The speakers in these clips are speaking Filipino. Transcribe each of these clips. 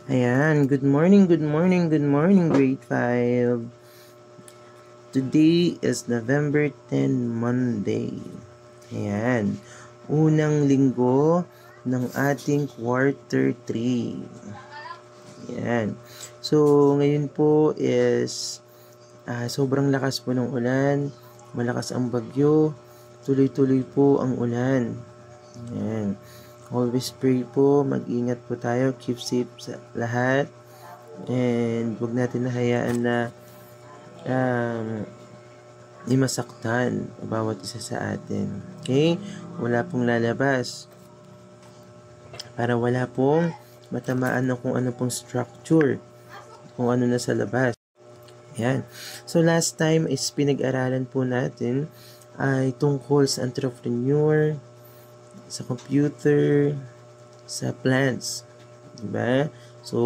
Ayan, good morning, good morning, good morning, grade 5. Today is November 10, Monday. Ayan, unang linggo ng ating quarter 3. Ayan. So, ngayon po is sobrang lakas po ng ulan, malakas ang bagyo, tuloy-tuloy po ang ulan. Ayan. Always pray po, mag-ingat po tayo, keep safe sa lahat. And huwag natin nahayaan na di masaktan bawat isa sa atin. Okay? Wala pong lalabas para wala pong matamaan ng kung ano pong structure, kung ano na sa labas. Yan. So last time is pinag-aralan po natin ay tungkol sa entrepreneur, sa computer, sa plants. Diba? So,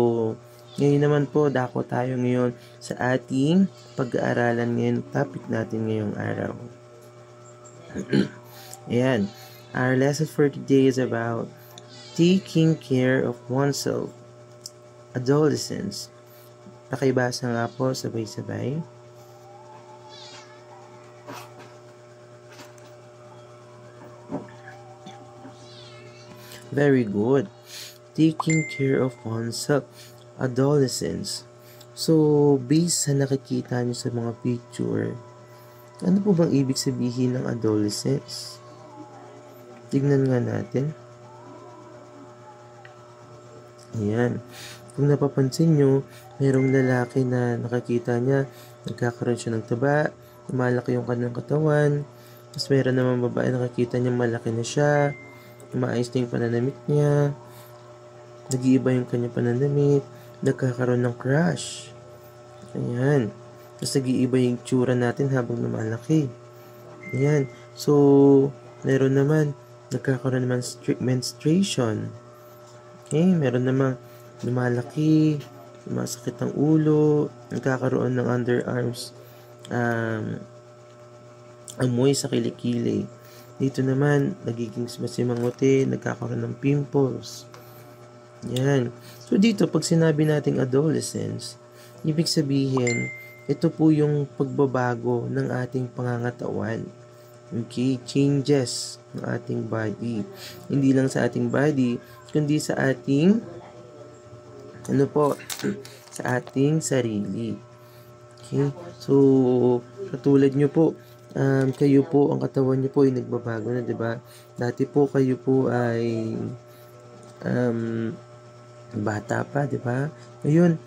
ngayon naman po, dako tayo ngayon sa ating pag-aaralan ngayon, topic natin ngayong araw. Ayan. Our lesson for today is about taking care of oneself. Adolescence. Pakibasa nga po, sabay-sabay. Very good. Taking care of oneself. Adolescence. So, based sa nakikita nyo sa mga picture, ano po bang ibig sabihin ng adolescence? Tignan nga natin. Ayan. Kung napapansin nyo, mayroong lalaki na nakakita niya, nagkakaroon siya ng taba, malaki yung kanyang katawan, tapos mayroon naman babae nakakita niya malaki na siya, maayos na yung pananamit niya, nag-iiba yung kanyang pananamit, nagkakaroon ng crush. Ayan. Tapos nag-iiba yung tsura natin habang lumalaki. Ayan. So, meron naman, nagkakaroon naman menstruation. Okay, meron naman lumalaki, sumasakit ang ulo, nagkakaroon ng underarms, amoy sa kilikili. Dito naman, nagiging masimangote, nagkakaroon ng pimples. Yan. So dito, pag sinabi nating adolescence, ibig sabihin, ito po yung pagbabago ng ating pangangatawan. Okay, changes ng ating body. Hindi lang sa ating body, kundi sa ating sa ating sarili. Okay? So, katulad nyo po, kayo po, ang katawan nyo po ay nagbabago na, di ba? Dati po kayo po ay bata pa, di ba? Ngayon,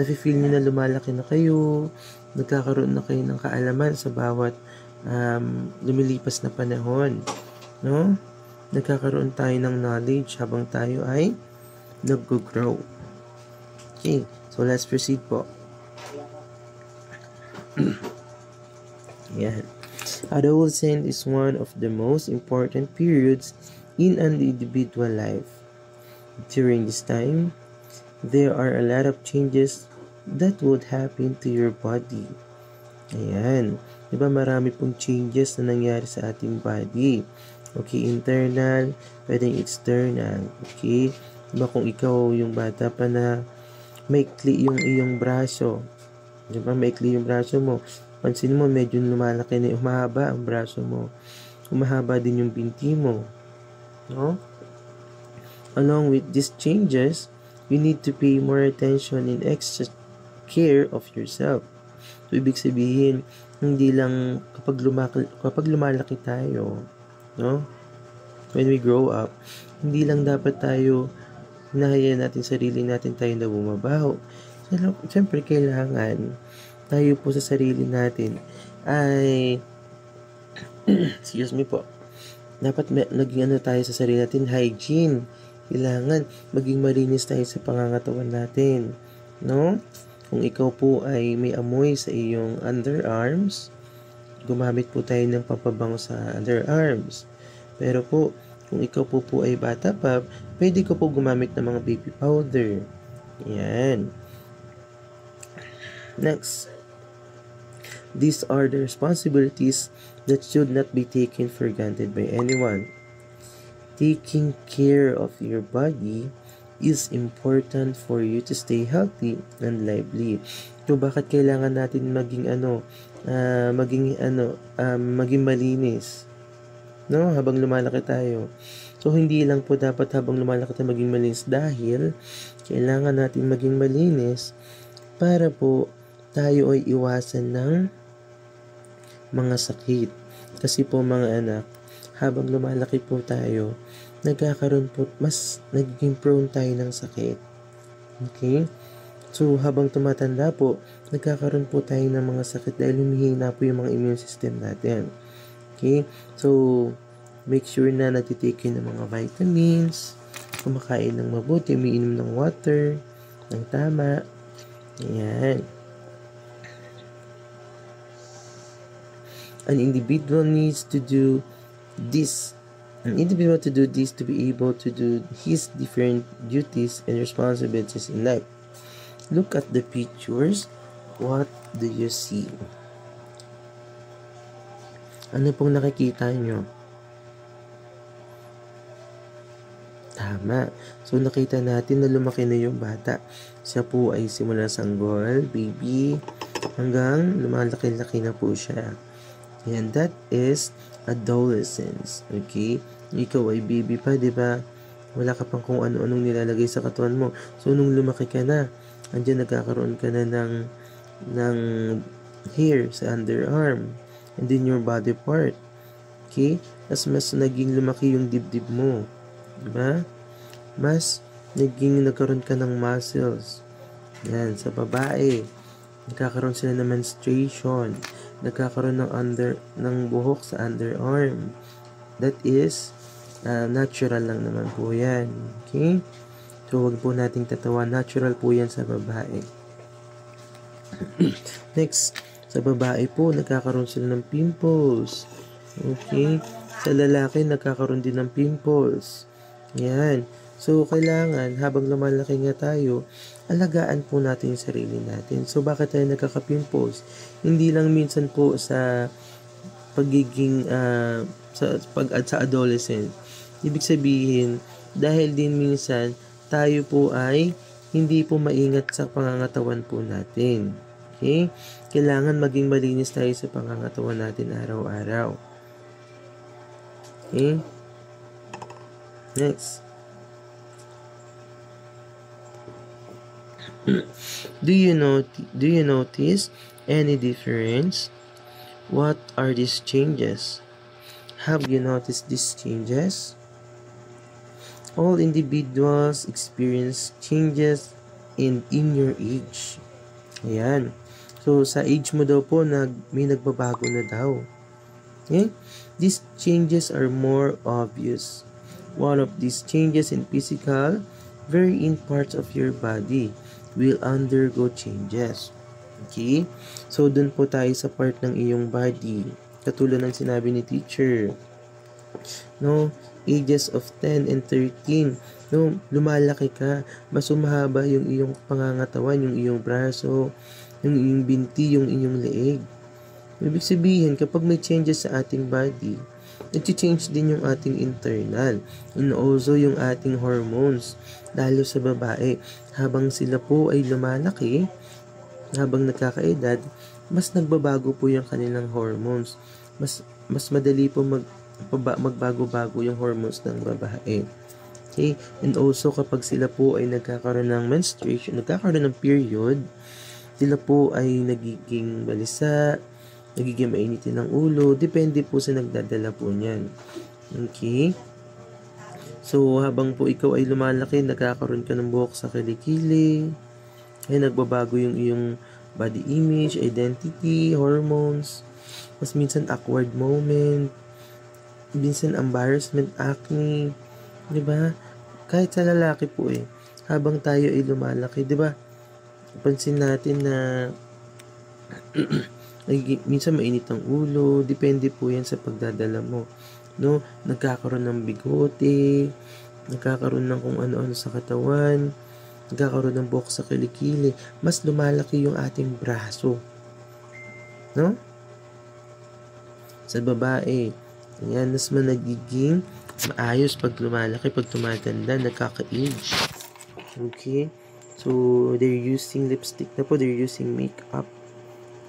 nafe-feel nyo na lumalaki na kayo, nagkakaroon na kayo ng kaalaman sa bawat lumilipas na panahon. No? Nagkakaroon tayo ng knowledge habang tayo ay nag-grow. Okay, so let's proceed po. Yan. Adolescence is one of the most important periods in an individual life. During this time, there are a lot of changes that would happen to your body. Ayan. Diba marami pong changes na nangyari sa ating body. Okay, internal, pwedeng external. Okay, diba kung ikaw yung bata pa na maikli yung iyong braso. Diba maikli yung braso mo. Pansin mo, medyo lumalaki na, umahaba ang braso mo. Umahaba din yung binti mo. No? Along with these changes, you need to pay more attention and extra care of yourself. So, ibig sabihin, hindi lang kapag lumalaki tayo, no? When we grow up, hindi lang dapat tayo hinahayaan natin sarili natin tayo na bumabaho. Siyempre, kailangan tayo po sa sarili natin ay excuse me po, dapat naging tayo sa sarili natin, hygiene. Kailangan maging malinis tayo sa pangangatawan natin, no? Kung ikaw po ay may amoy sa iyong underarms, gumamit po tayo ng pampabango sa underarms. Pero po, kung ikaw po ay bata pa, pwede ko po gumamit ng mga baby powder. Yan. Next. These are the responsibilities that should not be taken for granted by anyone. Taking care of your body is important for you to stay healthy and lively. So, bakit kailangan natin maging malinis, no? Habang lumalaki tayo. So, hindi lang po dapat habang lumalaki tayo maging malinis dahil kailangan natin maging malinis para po tayo ay iwasan ng mga sakit. Kasi po mga anak, habang lumalaki po tayo, nagkakaroon po, mas nagiging prone tayo ng sakit. Okay? So, habang tumatanda po, nagkakaroon po tayo ng mga sakit dahil humihina po yung mga immune system natin. Okay? So, make sure na nagtitake ng mga vitamins, kumakain ng mabuti, umiinom ng water, ng tama. Ayan. An individual to do this to be able to do his different duties and responsibilities in life. Look at the pictures. What do you see? Ano pong nakikita nyo? Tama. So, nakita natin na lumaki na yung bata. Siya po ay simula sanggol, baby, hanggang lumalaki-laki na po siya. And that is adolescence. Okay? Ikaw ay baby pa, di ba? Wala ka pang kung ano-anong nilalagay sa katawan mo. So, nung lumaki ka na, andyan nagkakaroon ka na ng hair sa underarm and then your body part. Okay? Mas naging lumaki yung dibdib mo. Diba? Mas nagkaroon ka ng muscles. Yan, sa babae. Nagkakaroon sila ng menstruation. Nagkakaroon ng buhok sa underarm. That is natural lang naman po yan. Okay? So, wag po nating tatawa. Natural po yan sa babae. Next, sa babae po, nagkakaroon sila ng pimples. Okay? Sa lalaki, nagkakaroon din ng pimples. Yan. So, kailangan, habang lumalaki nga tayo, alagaan po natin yung sarili natin. So, bakit tayo nagkaka-pimples? Hindi lang minsan po sa pagiging, sa adolescent. Ibig sabihin, dahil din minsan, tayo po ay hindi po maingat sa pangangatawan po natin. Okay? Kailangan maging malinis tayo sa pangangatawan natin araw-araw. Okay? Next. Do you notice any difference? What are these changes? Have you noticed these changes? All individuals experience changes in your age. Ayan. So, sa age mo daw po, may nagbabago na daw. Okay? These changes are more obvious. One of these changes in physical, varying parts of your body will undergo changes. Okay? So, dun po tayo sa part ng iyong body. Katulad ng sinabi ni teacher. No? Ages of 10 and 13. No? Lumalaki ka. Mas humahaba yung iyong pangangatawan, yung iyong braso, yung iyong binti, yung iyong leeg. Ibig sabihin, kapag may changes sa ating body, nag-change din yung ating internal and also yung ating hormones. Lalo sa babae, habang sila po ay lumalaki, habang nagkakaedad, mas nagbabago po yung kanilang hormones. Mas madali po magbago-bago yung hormones ng babae. Okay? And also, kapag sila po ay nagkakaroon ng menstruation, nagkakaroon ng period, sila po ay nagiging balisa, nagiging mainitin ng ulo, depende po sa nagdadala po niyan. Okay? So, habang po ikaw ay lumalaki, nagkakaroon ka ng buhok sa kilikili, ay nagbabago yung iyong body image, identity, hormones, mas minsan awkward moment, minsan embarrassment, acne, di ba? Kahit sa lalaki po habang tayo ay lumalaki, di ba? Pansin natin na minsan mainit ang ulo, depende po yan sa pagdadala mo. No? Nagkakaroon ng bigote, nagkakaroon ng kung ano-ano sa katawan, nagkakaroon ng buhok sa kilikili, mas lumalaki yung ating braso. No? Sa babae, ayan, mas nagiging maayos pag lumalaki, pag tumatanda, nagkaka-age. Okay? So, they're using lipstick na po, they're using makeup.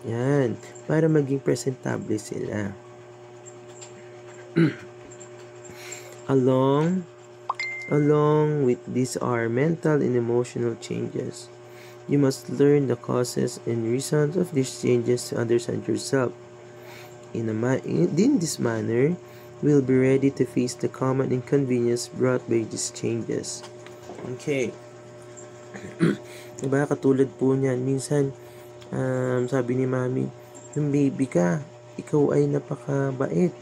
Yan. Para maging presentable sila. Along with these are mental and emotional changes. You must learn the causes and reasons of these changes to understand yourself. In this manner, we'll be ready to face the common inconvenience brought by these changes. Okay. Diba, katulad po niyan, minsan, sabi ni mami, yung baby ka, ikaw ay napakabait.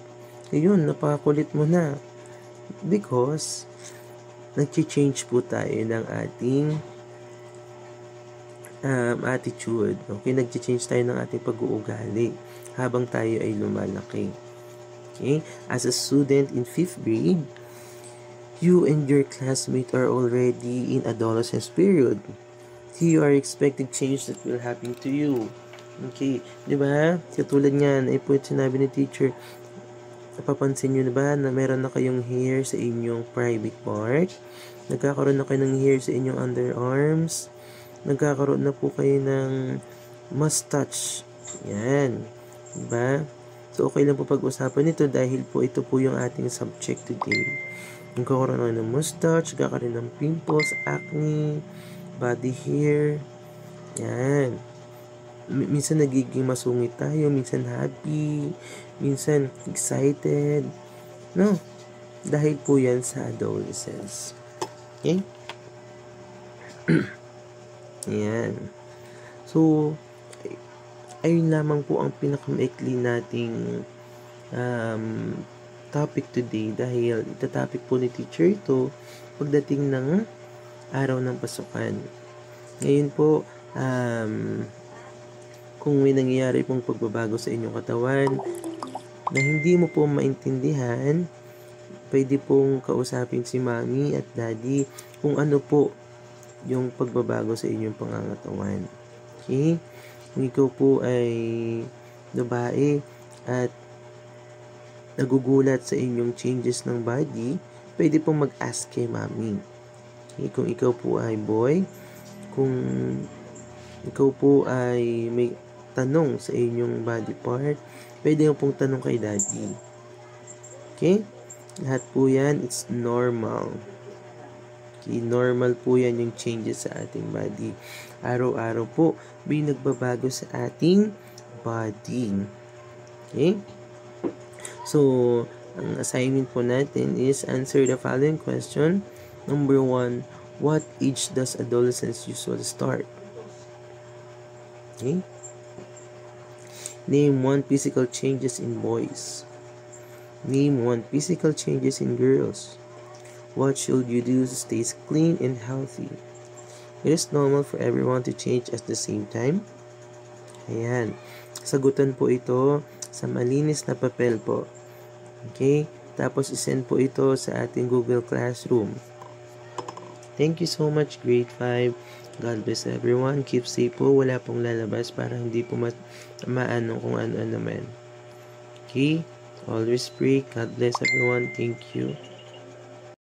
Ayun, napakakulit mo na. Because, nag-change po tayo ng ating attitude. Okay, nag-change tayo ng ating pag-uugali habang tayo ay lumalaki. Okay, as a student in 5th grade, you and your classmate are already in adolescence period. You are expecting change that will happen to you. Okay, di ba? Katulad niyan, ay po sinabi ni teacher, napapansin nyo na ba na meron na kayong hair sa inyong private part? Nagkakaroon na kayo ng hair sa inyong underarms? Nagkakaroon na po kayo ng mustache? Yan. Diba? So, okay lang po pag-usapan ito dahil po ito po yung ating subject today. Nagkakaroon na ng mustache, nagkakaroon ng pimples, acne, body hair. Yan. Minsan nagiging masungit tayo, minsan happy, minsan excited. No? Dahil po yan sa adolescence. Okay? Yan. So, ayun lamang po ang pinakamaikli nating topic today dahil itatopic po ni teacher ito pagdating ng araw ng pasukan. Ngayon po, kung may nangyayari pong pagbabago sa inyong katawan na hindi mo po maintindihan, pwede pong kausapin si mami at daddy kung ano po yung pagbabago sa inyong pangangatawan. Okay? Kung ikaw po ay babae at nagugulat sa inyong changes ng body, pwede pong mag-ask kay mami. Okay? Kung ikaw po ay boy, kung ikaw po ay may tanong sa inyong body part, pwede mo pong tanong kay daddy. Okay? Lahat po yan, it's normal. Okay? Normal po yan yung changes sa ating body. Araw-araw po, may nagbabago sa ating body. Okay? So, ang assignment po natin is answer the following question. Number 1, what age does adolescence usually start? Okay? Name 1 physical changes in boys. Name 1 physical changes in girls. What should you do to stay clean and healthy? It is normal for everyone to change at the same time. Ayan. Sagutan po ito sa malinis na papel po. Okay? Tapos isend po ito sa ating Google Classroom. Thank you so much, Grade 5. God bless everyone. Keep safe po. Wala pong lalabas para hindi po maano kung ano-ano man. Okay? Always pray. God bless everyone. Thank you.